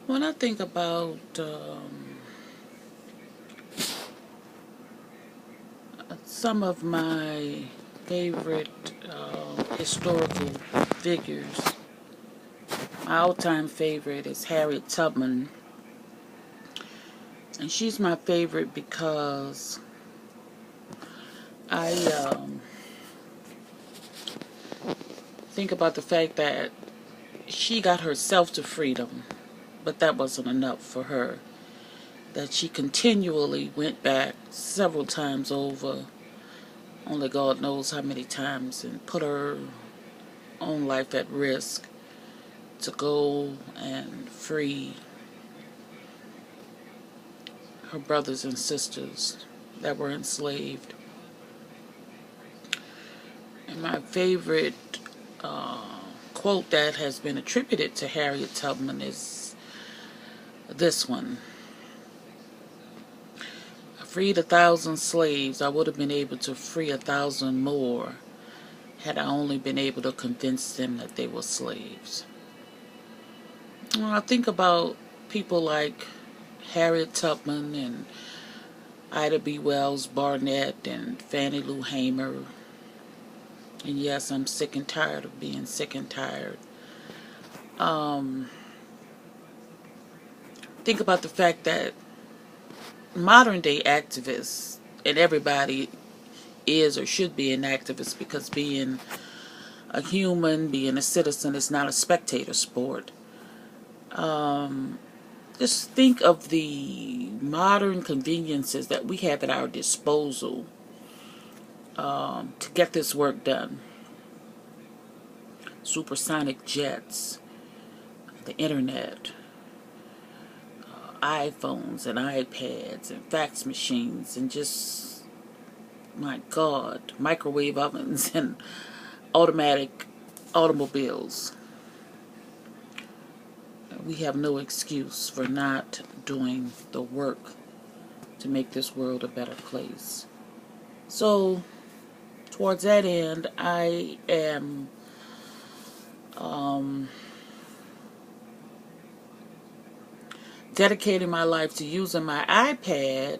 When I think about some of my favorite historical figures, my all-time favorite is Harriet Tubman. And she's my favorite because I think about the fact that she got herself to freedom, but that wasn't enough for her. That she continually went back several times over, only God knows how many times, and put her own life at risk to go and free her brothers and sisters that were enslaved. And my favorite quote that has been attributed to Harriet Tubman is this one. I freed 1,000 slaves. I would have been able to free 1,000 more had I only been able to convince them that they were slaves. When I think about people like Harriet Tubman and Ida B. Wells Barnett and Fannie Lou Hamer, and yes, I'm sick and tired of being sick and tired. Think about the fact that modern day activists, and everybody is or should be an activist because being a human, being a citizen is not a spectator sport. Just think of the modern conveniences that we have at our disposal to get this work done. Supersonic jets, the internet, iPhones and iPads and fax machines, and just, my God, microwave ovens and automatic automobiles. We have no excuse for not doing the work to make this world a better place. So, towards that end, I am dedicating my life to using my iPad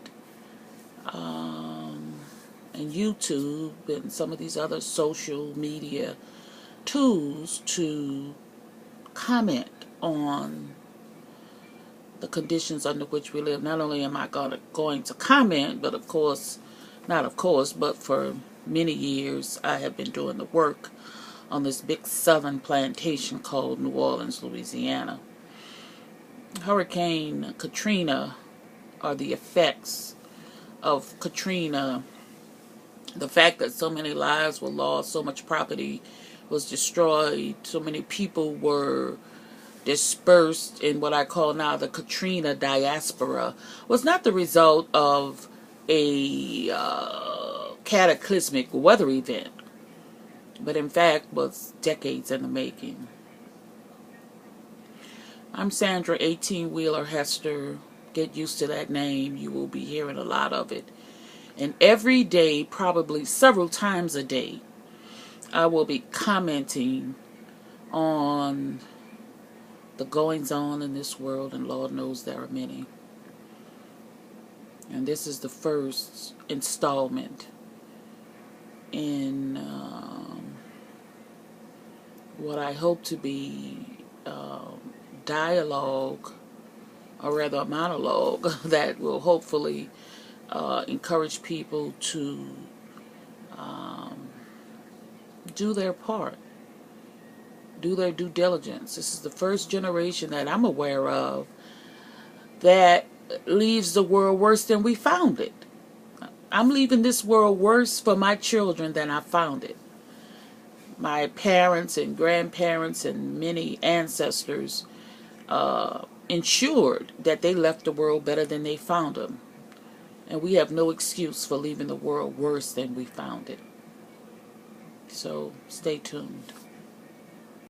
and YouTube and some of these other social media tools to comment on the conditions under which we live. Not only am I going to comment, but but for many years I have been doing the work on this big southern plantation called New Orleans, Louisiana. Hurricane Katrina, or the effects of Katrina, the fact that so many lives were lost, so much property was destroyed, so many people were dispersed in what I call now the Katrina diaspora, was not the result of a cataclysmic weather event, but in fact was decades in the making. I'm Sandra, 18-wheeler Hester. Get used to that name. You will be hearing a lot of it. And every day, probably several times a day, I will be commenting on the goings on in this world, and Lord knows there are many. And this is the first installment in what I hope to be dialogue, or rather a monologue, that will hopefully encourage people to do their part, do their due diligence. This is the first generation that I'm aware of that leaves the world worse than we found it. I'm leaving this world worse for my children than I found it. My parents and grandparents and many ancestors ensured that they left the world better than they found them. And we have no excuse for leaving the world worse than we found it. So stay tuned.